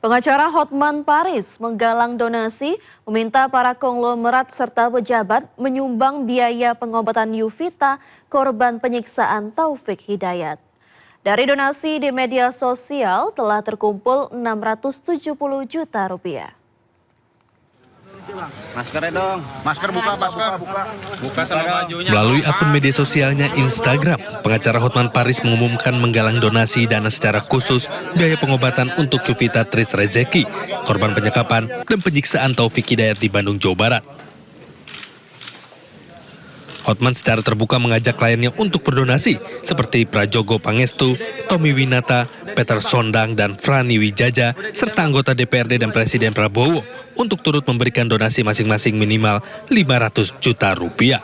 Pengacara Hotman Paris menggalang donasi, meminta para konglomerat serta pejabat menyumbang biaya pengobatan Yuvita, korban penyiksaan Taufik Hidayat. Dari donasi di media sosial telah terkumpul 670 juta rupiah. Maskernya dong. Masker buka. Buka sama bajunya. Melalui akun media sosialnya Instagram, pengacara Hotman Paris mengumumkan menggalang donasi dana secara khusus biaya pengobatan untuk Yuvita Tris Rezeki, korban penyekapan dan penyiksaan Taufik Hidayat di Bandung, Jawa Barat. Hotman secara terbuka mengajak kliennya untuk berdonasi, seperti Prajogo Pangestu, Tommy Winata, Peter Sondang, dan Frani Wijaja, serta anggota DPRD dan Presiden Prabowo, untuk turut memberikan donasi masing-masing minimal 500 juta rupiah.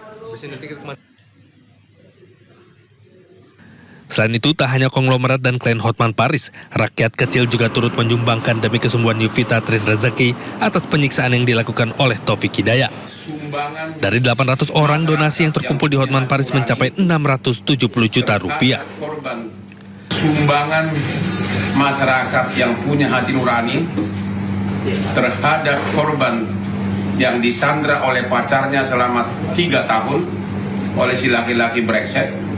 Selain itu, tak hanya konglomerat dan klien Hotman Paris, rakyat kecil juga turut menyumbangkan demi kesembuhan Yuvita Tris Rezeki atas penyiksaan yang dilakukan oleh Taufik Hidayat. Dari 800 orang, donasi yang terkumpul di Hotman Paris mencapai 670 juta rupiah. Sumbangan masyarakat yang punya hati nurani terhadap korban yang disandra oleh pacarnya selama 3 tahun oleh si laki-laki brengsek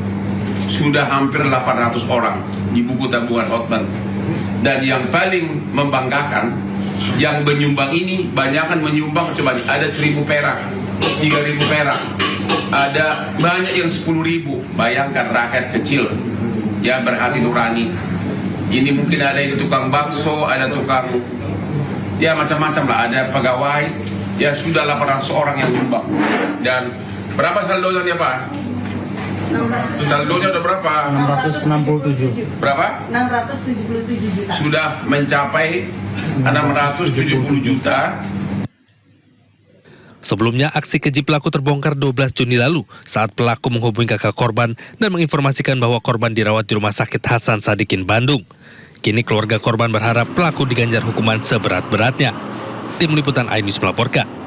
sudah hampir 800 orang di buku tabungan Hotman. Dan yang paling membanggakan, yang menyumbang ini banyakan menyumbang, coba nih, ada 1.000 perak, 3.000 perak, ada banyak yang 10.000. Bayangkan rakyat kecil yang berhati nurani. Ini mungkin ada yang tukang bakso, ada tukang, ya macam-macam lah, ada pegawai, ya sudah 800 orang yang nyumbang. Dan berapa saldonya Pak? Saldonya udah berapa? 667. Berapa? 677 juta. Sudah mencapai 670 juta. Sebelumnya, aksi keji pelaku terbongkar 12 Juni lalu saat pelaku menghubungi kakak korban dan menginformasikan bahwa korban dirawat di Rumah Sakit Hasan Sadikin, Bandung. Kini keluarga korban berharap pelaku diganjar hukuman seberat-beratnya. Tim Liputan iNews melaporkan.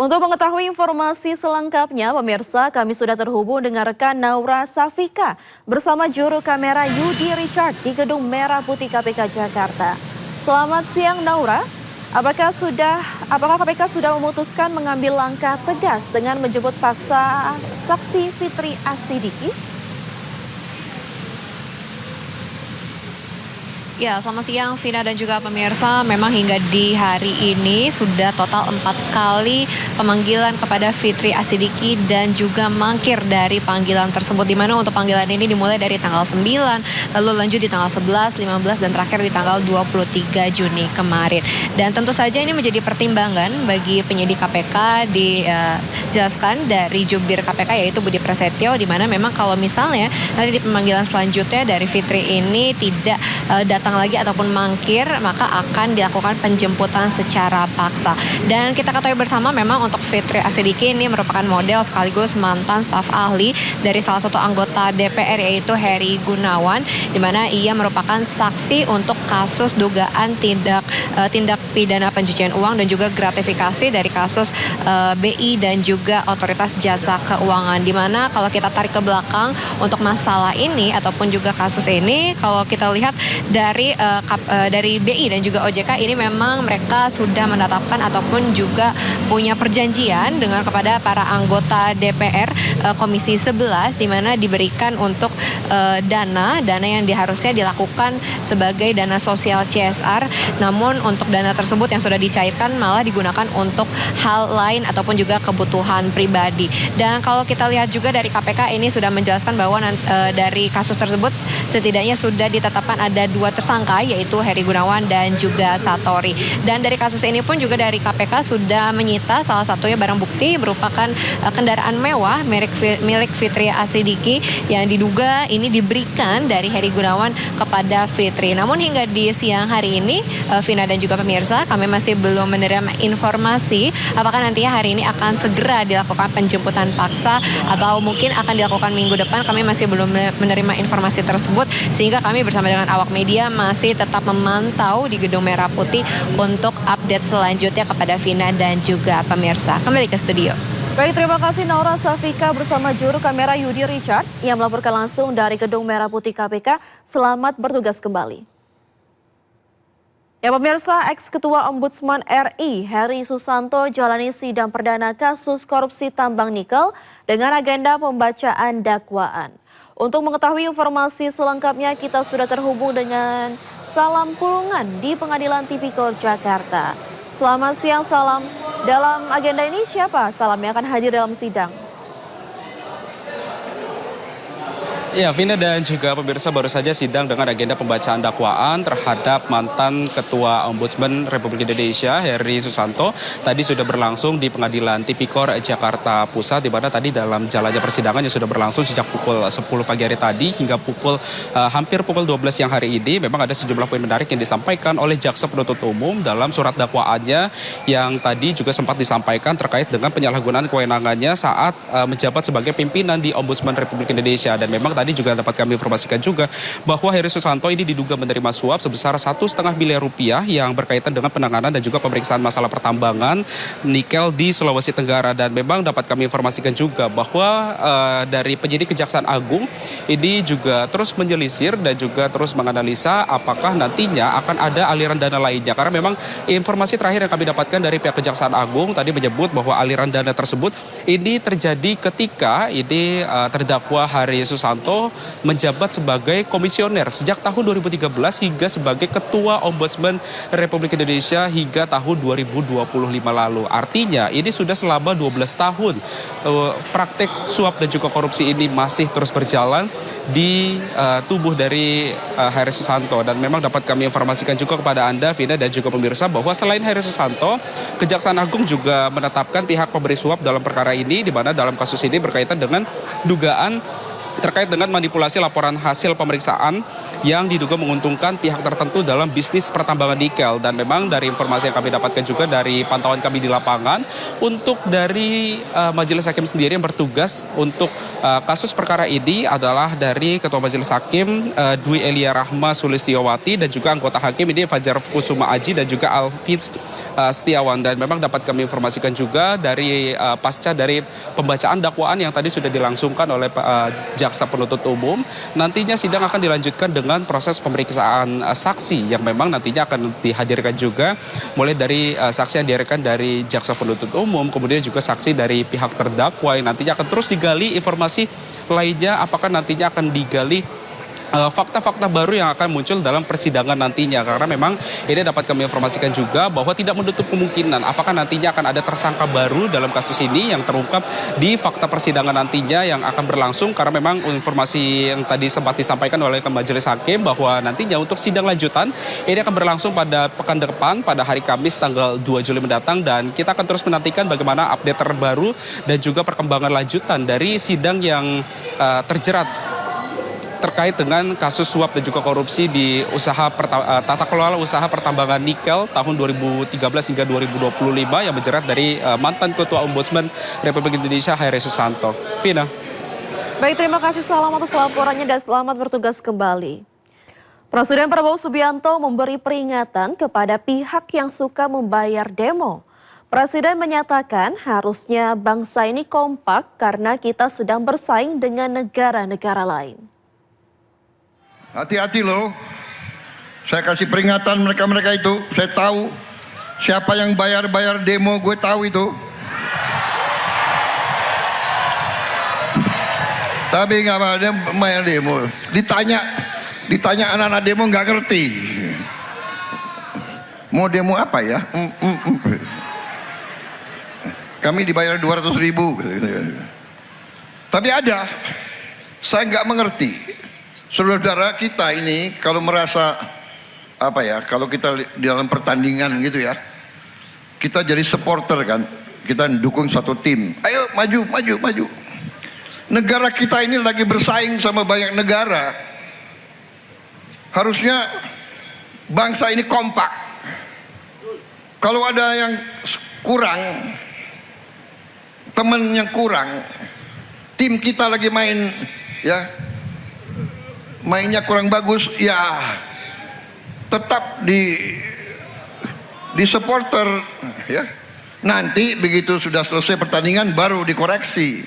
Untuk mengetahui informasi selengkapnya, pemirsa, kami sudah terhubung dengan rekan Naura Safika bersama juru kamera Yudi Richard di Gedung Merah Putih KPK Jakarta. Selamat siang Naura, apakah KPK sudah memutuskan mengambil langkah tegas dengan menjemput paksa saksi Fitri Asidiki? Ya, selamat siang Vina dan juga pemirsa. Memang hingga di hari ini sudah total 4 kali pemanggilan kepada Fitri Asidiki dan juga mangkir dari panggilan tersebut. Di mana untuk panggilan ini dimulai dari tanggal 9, lalu lanjut di tanggal 11, 15, dan terakhir di tanggal 23 Juni kemarin. Dan tentu saja ini menjadi pertimbangan bagi penyidik KPK, dijelaskan dari jubir KPK yaitu Budi Prasetyo, di mana memang kalau misalnya nanti di pemanggilan selanjutnya dari Fitri ini tidak datang lagi ataupun mangkir, maka akan dilakukan penjemputan secara paksa. Dan kita ketahui bersama memang untuk Fitri Asidiki ini merupakan model sekaligus mantan staf ahli dari salah satu anggota DPR yaitu Heri Gunawan, di mana ia merupakan saksi untuk kasus dugaan tindak pidana pencucian uang dan juga gratifikasi dari kasus BI dan juga Otoritas Jasa Keuangan. Di mana kalau kita tarik ke belakang untuk masalah ini ataupun juga kasus ini, kalau kita lihat dari BI dan juga OJK ini memang mereka sudah menetapkan ataupun juga punya perjanjian dengan kepada para anggota DPR Komisi 11, di mana diberikan untuk dana yang harusnya dilakukan sebagai dana sosial CSR, namun untuk dana tersebut yang sudah dicairkan malah digunakan untuk hal lain ataupun juga kebutuhan pribadi. Dan kalau kita lihat juga dari KPK ini sudah menjelaskan bahwa dari kasus tersebut setidaknya sudah ditetapkan ada 2 tersangka yaitu Heri Gunawan dan juga Satori. Dan dari kasus ini pun juga dari KPK sudah menyita salah satunya barang bukti berupakan kendaraan mewah milik Fitri Asidiki yang diduga ini diberikan dari Heri Gunawan kepada Fitri. Namun hingga di siang hari ini, Vina dan juga pemirsa, kami masih belum menerima informasi apakah nantinya hari ini akan segera dilakukan penjemputan paksa atau mungkin akan dilakukan minggu depan. Kami masih belum menerima informasi tersebut, sehingga kami bersama dengan awak media masih tetap memantau di Gedung Merah Putih untuk update selanjutnya kepada Vina dan juga pemirsa. Kembali ke studio. Baik, terima kasih Naura Safika bersama juru kamera Yudi Richard yang melaporkan langsung dari Gedung Merah Putih KPK. Selamat bertugas kembali. Ya pemirsa, ex-ketua Ombudsman RI Heri Susanto jalani sidang perdana kasus korupsi tambang nikel dengan agenda pembacaan dakwaan. Untuk mengetahui informasi selengkapnya kita sudah terhubung dengan Salam Pulungan di Pengadilan Tipikor Jakarta. Selamat siang Salam, dalam agenda ini siapa Salam yang akan hadir dalam sidang? Ya, Vina dan juga pemirsa, baru saja sidang dengan agenda pembacaan dakwaan terhadap mantan Ketua Ombudsman Republik Indonesia Heri Susanto tadi sudah berlangsung di Pengadilan Tipikor Jakarta Pusat, di mana tadi dalam jalannya persidangan yang sudah berlangsung sejak pukul 10 pagi hari tadi hingga hampir pukul 12 siang hari ini. Memang ada sejumlah poin menarik yang disampaikan oleh Jaksa Penuntut Umum dalam surat dakwaannya yang tadi juga sempat disampaikan terkait dengan penyalahgunaan kewenangannya saat menjabat sebagai pimpinan di Ombudsman Republik Indonesia. Dan memang tadi juga dapat kami informasikan juga bahwa Heri Susanto ini diduga menerima suap sebesar 1,5 miliar rupiah yang berkaitan dengan penanganan dan juga pemeriksaan masalah pertambangan nikel di Sulawesi Tenggara. Dan memang dapat kami informasikan juga bahwa dari penyidik Kejaksaan Agung ini juga terus menyelisir dan juga terus menganalisa apakah nantinya akan ada aliran dana lainnya. Karena memang informasi terakhir yang kami dapatkan dari pihak Kejaksaan Agung tadi menyebut bahwa aliran dana tersebut ini terjadi ketika ini terdakwa Heri Susanto menjabat sebagai komisioner sejak tahun 2013 hingga sebagai Ketua Ombudsman Republik Indonesia hingga tahun 2025 lalu. Artinya ini sudah selama 12 tahun praktek suap dan juga korupsi ini masih terus berjalan di tubuh dari Heri Susanto. Dan memang dapat kami informasikan juga kepada Anda, Vina, dan juga pemirsa bahwa selain Heri Susanto, Kejaksaan Agung juga menetapkan pihak pemberi suap dalam perkara ini, di mana dalam kasus ini berkaitan dengan dugaan terkait dengan manipulasi laporan hasil pemeriksaan yang diduga menguntungkan pihak tertentu dalam bisnis pertambangan nikel. Dan memang dari informasi yang kami dapatkan juga dari pantauan kami di lapangan, untuk dari Majelis Hakim sendiri yang bertugas untuk kasus perkara ini adalah dari Ketua Majelis Hakim Dwi Elia Rahma Sulistiowati dan juga anggota hakim ini Fajar Kusuma Aji dan juga Alfiz Setiawan. Dan memang dapat kami informasikan juga dari pasca dari pembacaan dakwaan yang tadi sudah dilangsungkan oleh Jaksa Penuntut Umum, nantinya sidang akan dilanjutkan dengan proses pemeriksaan saksi yang memang nantinya akan dihadirkan juga mulai dari saksi yang dihadirkan dari Jaksa Penuntut Umum, kemudian juga saksi dari pihak terdakwa yang nantinya akan terus digali informasi lainnya, apakah nantinya akan digali fakta-fakta baru yang akan muncul dalam persidangan nantinya. Karena memang ini dapat kami informasikan juga bahwa tidak menutup kemungkinan apakah nantinya akan ada tersangka baru dalam kasus ini yang terungkap di fakta persidangan nantinya yang akan berlangsung. Karena memang informasi yang tadi sempat disampaikan oleh Majelis Hakim bahwa nantinya untuk sidang lanjutan ini akan berlangsung pada pekan depan pada hari Kamis tanggal 2 Juli mendatang. Dan kita akan terus menantikan bagaimana update terbaru dan juga perkembangan lanjutan dari sidang yang terjerat terkait dengan kasus suap dan juga korupsi di tata kelola usaha pertambangan nikel tahun 2013 hingga 2025 yang menjerat dari mantan Ketua Ombudsman Republik Indonesia Heri Susanto. Vina. Baik, terima kasih Salam atas laporannya dan selamat bertugas kembali. Presiden Prabowo Subianto memberi peringatan kepada pihak yang suka membayar demo. Presiden menyatakan harusnya bangsa ini kompak karena kita sedang bersaing dengan negara-negara lain. Hati-hati loh. Saya kasih peringatan mereka-mereka itu. Saya tahu siapa yang bayar-bayar demo, gue tahu itu. Tapi nggak ada bayar demo. Ditanya anak-anak demo nggak ngerti. Mau demo apa ya? Kami dibayar 200.000. Tapi ada. Saya nggak mengerti. Saudara-saudara kita ini kalau merasa kalau kita di dalam pertandingan gitu ya, kita jadi supporter kan, kita dukung satu tim, ayo maju. Negara kita ini lagi bersaing sama banyak negara, harusnya bangsa ini kompak. Kalau ada yang kurang, temen yang kurang, tim kita lagi main ya, mainnya kurang bagus, ya tetap di supporter ya. Nanti begitu sudah selesai pertandingan baru dikoreksi.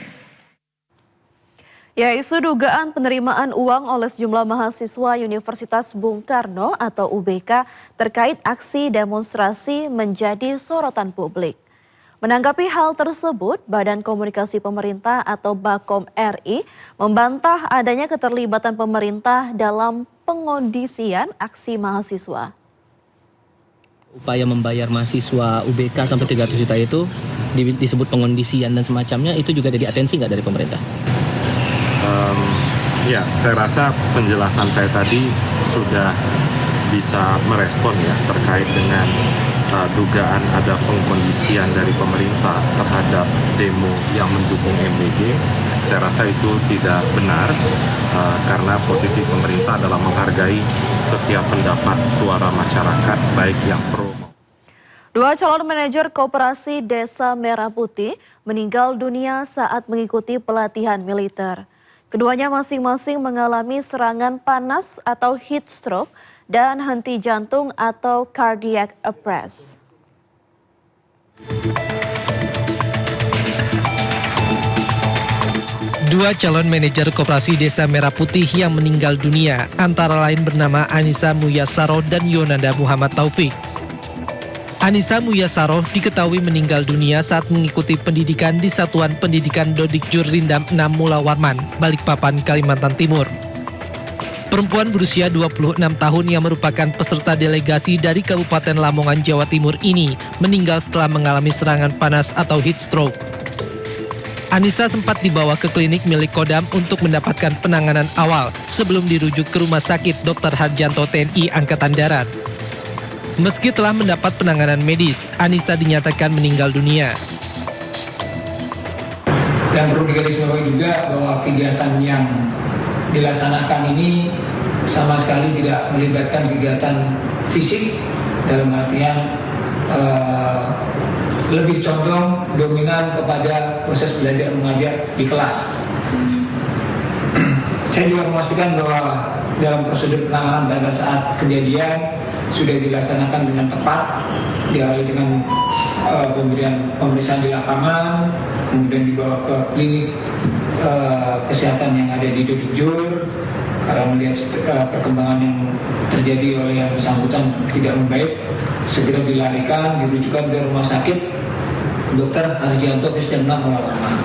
Ya, isu dugaan penerimaan uang oleh sejumlah mahasiswa Universitas Bung Karno atau UBK terkait aksi demonstrasi menjadi sorotan publik. Menanggapi hal tersebut, Badan Komunikasi Pemerintah atau Bakom RI membantah adanya keterlibatan pemerintah dalam pengondisian aksi mahasiswa. Upaya membayar mahasiswa UBK sampai 300 juta itu disebut pengondisian dan semacamnya, itu juga jadi atensi nggak dari pemerintah? Ya, saya rasa penjelasan saya tadi sudah bisa merespon ya terkait dengan dugaan ada pengkondisian dari pemerintah terhadap demo yang mendukung MBG. Saya rasa itu tidak benar karena posisi pemerintah adalah menghargai setiap pendapat suara masyarakat baik yang pro. Dua calon manajer koperasi Desa Merah Putih meninggal dunia saat mengikuti pelatihan militer. Keduanya masing-masing mengalami serangan panas atau heat stroke dan henti jantung atau cardiac arrest. Dua calon manajer koperasi Desa Merah Putih yang meninggal dunia antara lain bernama Anissa Muyasaroh dan Yonanda Muhammad Taufik. Anissa Muyasaroh diketahui meninggal dunia saat mengikuti pendidikan di Satuan Pendidikan Dodik Jur Rindam 6 Mula Warman, Balikpapan, Kalimantan Timur. Perempuan berusia 26 tahun yang merupakan peserta delegasi dari Kabupaten Lamongan, Jawa Timur ini meninggal setelah mengalami serangan panas atau heat stroke. Anissa sempat dibawa ke klinik milik Kodam untuk mendapatkan penanganan awal sebelum dirujuk ke Rumah Sakit Dr. Harjanto TNI Angkatan Darat. Meski telah mendapat penanganan medis, Anissa dinyatakan meninggal dunia. Dan perlu digarisbawahi juga bahwa kegiatan yang dilaksanakan ini sama sekali tidak melibatkan kegiatan fisik, dalam artian lebih condong dominan kepada proses belajar mengajar di kelas. Saya juga memastikan bahwa dalam prosedur penanganan pada saat kejadian sudah dilaksanakan dengan tepat, diawali dengan pemeriksaan di lapangan, kemudian dibawa ke klinik kesehatan yang ada di Dodik Jur. Karena melihat perkembangan yang terjadi oleh yang bersangkutan tidak membaik, segera dilarikan, dirujukan ke Rumah Sakit Dr. Harjanto TNI Mula Warman.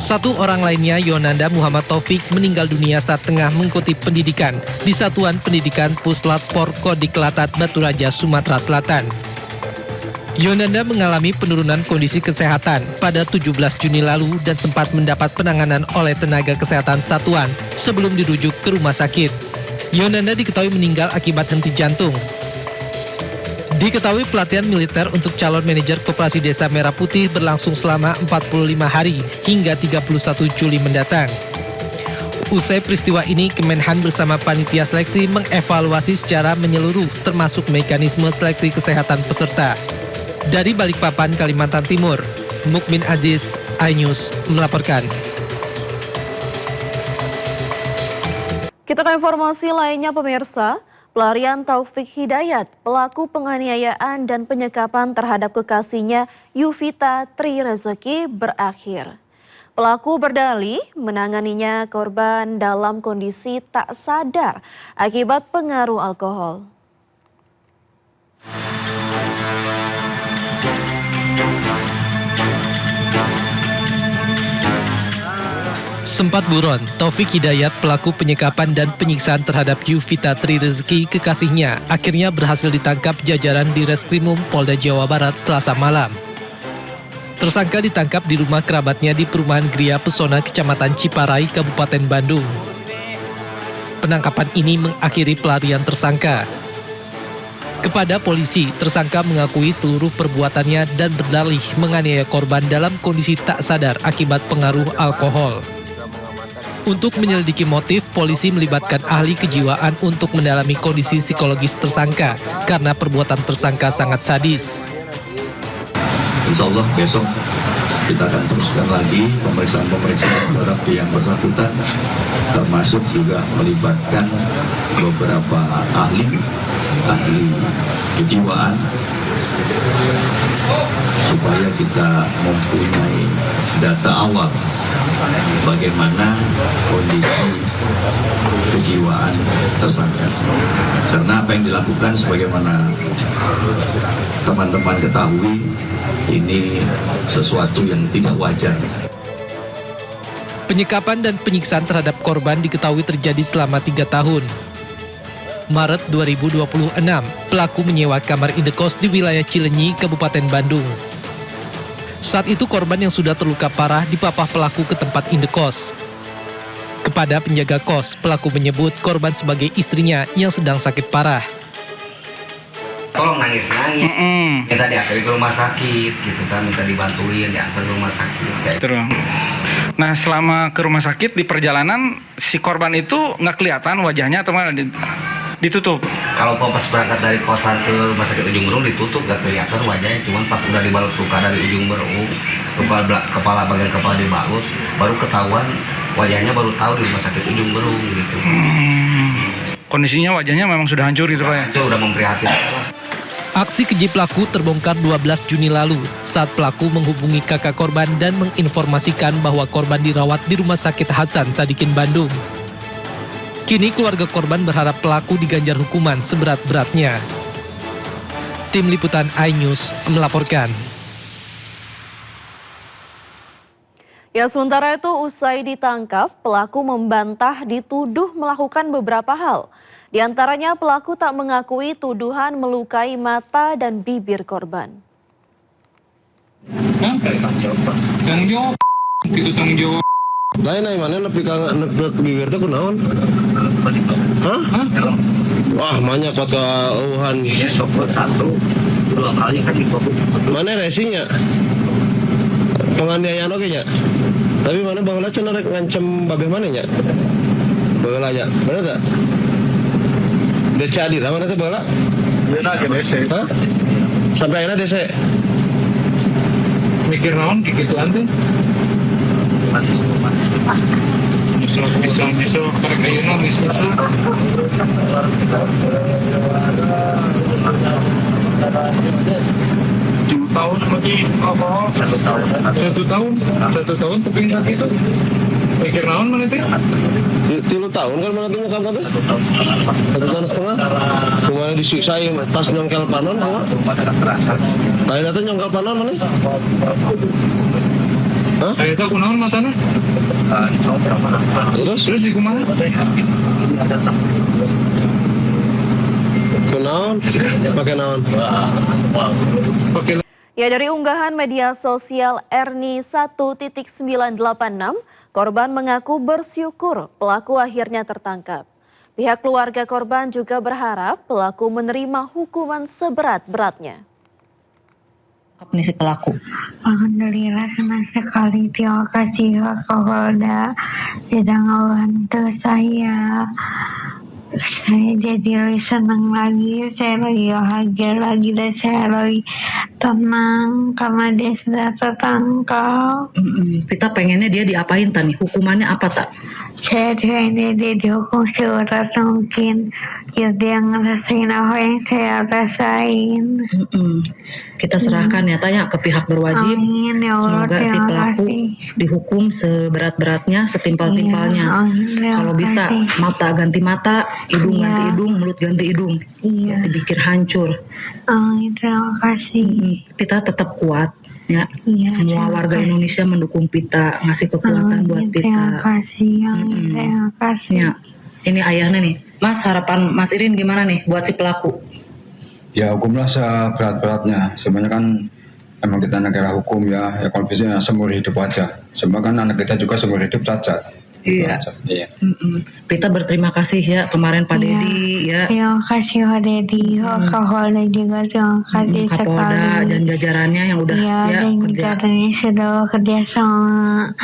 Satu orang lainnya, Yonanda Muhammad Taufik, meninggal dunia saat tengah mengikuti pendidikan di Satuan Pendidikan Puslat Porko di Kelatat, Batu Raja, Sumatera Selatan. Yonanda mengalami penurunan kondisi kesehatan pada 17 Juni lalu dan sempat mendapat penanganan oleh tenaga kesehatan satuan sebelum dirujuk ke rumah sakit. Yonanda diketahui meninggal akibat henti jantung. Diketahui pelatihan militer untuk calon manajer Koperasi Desa Merah Putih berlangsung selama 45 hari hingga 31 Juli mendatang. Usai peristiwa ini, Kemenhan bersama panitia seleksi mengevaluasi secara menyeluruh termasuk mekanisme seleksi kesehatan peserta. Dari Balikpapan, Kalimantan Timur, Mukmin Aziz, iNews melaporkan. Kita ke informasi lainnya pemirsa. Pelarian Taufik Hidayat, pelaku penganiayaan dan penyekapan terhadap kekasihnya Yuvita Tri Rezeki berakhir. Pelaku berdalih menanganinya korban dalam kondisi tak sadar akibat pengaruh alkohol. Sempat buron, Taufik Hidayat, pelaku penyekapan dan penyiksaan terhadap Yuvita Tri Rezeki, kekasihnya, akhirnya berhasil ditangkap jajaran di Reskrimum Polda Jawa Barat Selasa malam. Tersangka ditangkap di rumah kerabatnya di Perumahan Gria Pesona, Kecamatan Ciparai, Kabupaten Bandung. Penangkapan ini mengakhiri pelarian tersangka. Kepada polisi, tersangka mengakui seluruh perbuatannya dan berdalih menganiaya korban dalam kondisi tak sadar akibat pengaruh alkohol. Untuk menyelidiki motif, polisi melibatkan ahli kejiwaan untuk mendalami kondisi psikologis tersangka karena perbuatan tersangka sangat sadis. Insya Allah besok kita akan teruskan lagi pemeriksaan terhadap yang bersangkutan, termasuk juga melibatkan beberapa ahli kejiwaan supaya kita mempunyai data awal bagaimana kondisi kejiwaan tersangka. Karena apa yang dilakukan sebagaimana teman-teman ketahui, ini sesuatu yang tidak wajar. Penyekapan dan penyiksaan terhadap korban diketahui terjadi selama 3 tahun. Maret 2026, pelaku menyewa kamar indekos di wilayah Cilenyi, Kabupaten Bandung. Saat itu korban yang sudah terluka parah dipapah pelaku ke tempat indekos. Kepada penjaga kos, pelaku menyebut korban sebagai istrinya yang sedang sakit parah. Tolong nangis-nangis, minta diantar ke rumah sakit gitu kan, minta dibantuin diantar ke rumah sakit. Terus. Nah, selama ke rumah sakit di perjalanan si korban itu nggak kelihatan wajahnya atau mana ditutup? Kalau pas berangkat dari kosan ke rumah sakit Ujung Berung ditutup, nggak kelihatan wajahnya, cuman pas udah dibalut luka dari Ujung Berung, kepala bagian kepala dibalut, baru ketahuan wajahnya, baru tahu di rumah sakit Ujung Berung gitu. Kondisinya wajahnya memang sudah hancur gitu Pak ya? Hancur, udah memprihatinkan. Aksi keji pelaku terbongkar 12 Juni lalu saat pelaku menghubungi kakak korban dan menginformasikan bahwa korban dirawat di Rumah Sakit Hasan Sadikin Bandung. Kini keluarga korban berharap pelaku diganjar hukuman seberat-beratnya. Tim Liputan iNews melaporkan. Ya, sementara itu usai ditangkap, pelaku membantah dituduh melakukan beberapa hal. Di antaranya pelaku tak mengakui tuduhan melukai mata dan bibir korban. Tanggung jawab, gitu tanggung jawab. Lain mana nepi bibir teh kunaon? Hah? Wah, banyak kata uhan. Sopot 1, 2 kali kan dipotong. Mana resinya? Penganiayaan oke nya. Tapi mana baheula cenah rek ngancem babeh mana nya? Baheula nya. Bener tak? DC Adira mana teh baheula? Bener ke DC. Hah? Sampai akhirnya DC. Mikir naon kikituan teh? Misal karek ayeuna misal. Tahun lagi apa? 1 tahun tapi sakit itu. Mikir naon mana teh? 3 tahun kan mana tuh nyokap nanti? 1 tahun setengah. Kemana disiksain pas nyongkel panon apa? Lain nanti nyongkel panon mana? Hah? Saya tahu kunaon matanya. Terus di kumaha? Kunaon? Pakai naon? Pakai. Ya, dari unggahan media sosial Erni 1.986, korban mengaku bersyukur pelaku akhirnya tertangkap. Pihak keluarga korban juga berharap pelaku menerima hukuman seberat-beratnya. Ini si pelaku. Alhamdulillah senang sekali, terima kasih Pak Kapolda sudah membantu saya. Saya jadi lebih senang lagi, saya lagi bahagia lagi dan saya lagi tenang karena dia sudah tertangkap. Kita pengennya dia diapain tani? Hukumannya apa tak? Saya pengennya dia dihukum seberat mungkin, biar dia ngerasain apa yang saya rasain. Kita serahkan ya tanya ke pihak berwajib. Amin, ya Allah, semoga si pelaku kasih. dihukum seberat-beratnya, setimpal-timpalnya. Kalau bisa mata ganti mata, hidung ganti hidung, mulut ganti hidung. Ya, dipikir hancur. Terima kasih. Kita tetap kuat ya. Semua warga Indonesia mendukung Pita, ngasih kekuatan buat Pita. Terima kasih, terima kasih. Ya, ini ayahnya nih. Mas, harapan Mas Irin gimana nih buat si pelaku? Ya, hukumlah seberat-beratnya. Sebenarnya kan emang kita negara hukum ya kalau bisa seumur hidup aja. Semoga kan anak kita juga seumur hidup cacat. Iya. Pita berterima kasih ya kemarin Pak Dedi ya. Terima kasih Pak Dedi, Pak Kapolda juga terima kasih Kapolda sekali. dan jajarannya yang udah dan kerja. jajarannya sudah bekerja sama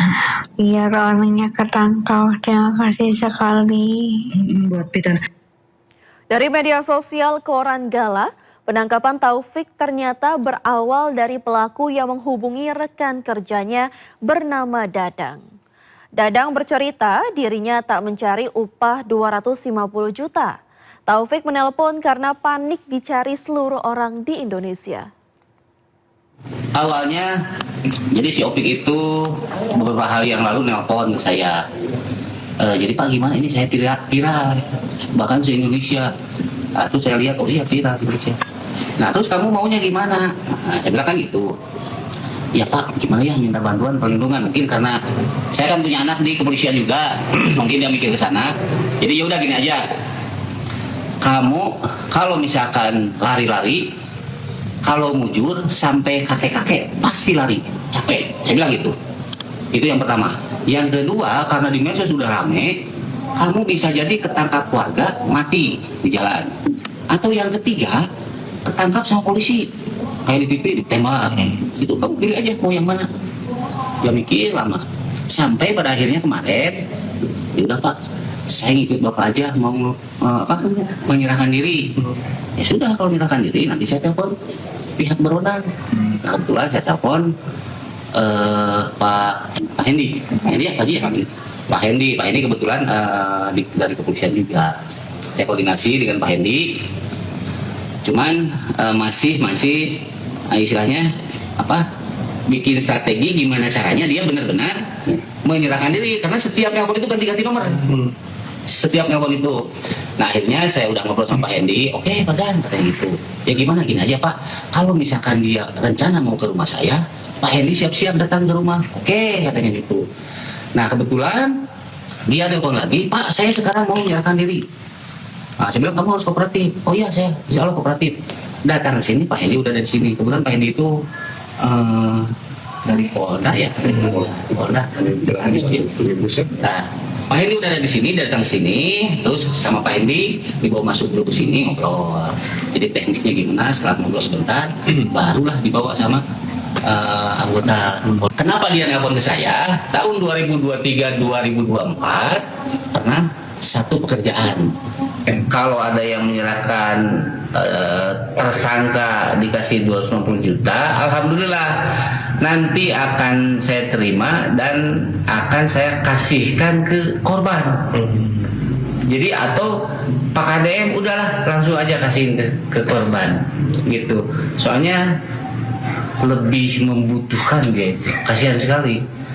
biar orangnya ketangkap. Terima kasih sekali. Buat Pita. Dari media sosial Koran Gala, penangkapan Taufik ternyata berawal dari pelaku yang menghubungi rekan kerjanya bernama Dadang. Dadang bercerita dirinya tak mencari upah 250 juta. Taufik menelpon karena panik dicari seluruh orang di Indonesia. Awalnya, jadi si Opik itu beberapa hari yang lalu nelpon ke saya. Jadi Pak gimana ini saya viral, bahkan se-Indonesia. Nah, terus saya lihat, oh iya viral di Indonesia. Nah terus kamu maunya gimana? Nah, saya bilang kan gitu. Ya Pak, gimana ya minta bantuan perlindungan. Mungkin karena saya kan punya anak di kepolisian juga, mungkin dia mikir ke sana. Jadi ya udah gini aja. Kamu kalau misalkan lari-lari, kalau mujur sampai kakek-kakek pasti lari, capek. Saya bilang gitu. Itu yang pertama. Yang kedua, karena di medsos sudah rame, kamu bisa jadi ketangkap warga mati di jalan. Atau yang ketiga, ketangkap sama polisi. Kayak di TV ditembak. Itu kamu pilih aja mau yang mana. Ya mikir lama. Sampai pada akhirnya kemarin, ya udah Pak, saya ngikut Bapak aja mau menyerahkan diri. Ya sudah, kalau menyerahkan diri nanti saya telepon pihak berwenang. Nah, kebetulan saya telepon Pak Hendi. Pak Hendi kebetulan dari kepolisian juga. Saya koordinasi dengan Pak Hendi. Cuman masih istilahnya bikin strategi gimana caranya dia benar-benar menyerahkan diri, karena setiap nelpon itu ganti-ganti nomor. Setiap nelpon itu. Nah akhirnya saya udah ngobrol sama Pak Hendi, oke Pak Dan, katanya gitu. Ya gimana, gini aja Pak, kalau misalkan dia rencana mau ke rumah saya, Pak Hendi siap-siap datang ke rumah. Oke, katanya gitu. Nah kebetulan dia telepon lagi, Pak saya sekarang mau menyerahkan diri. Nah, saya bilang kamu harus kooperatif. Oh iya, saya insya Allah kooperatif. Datang ke sini, Pak Hendi udah dari sini. Kebetulan Pak Hendi itu dari Polda ya, Polda. Nah, Pak Hendi udah ada di sini, datang sini, terus sama Pak Hendi dibawa masuk dulu ke sini ngobrol. Jadi teknisnya gimana? Setelah ngobrol sebentar, barulah dibawa sama anggota. Kenapa dia nelpon ke saya? Tahun 2023-2024 pernah satu pekerjaan. Kalau ada yang menyerahkan tersangka dikasih 250 juta, alhamdulillah nanti akan saya terima dan akan saya kasihkan ke korban. Jadi atau Pak KDM udahlah langsung aja kasihin ke korban gitu. Soalnya lebih membutuhkan dia itu. Kasihan sekali.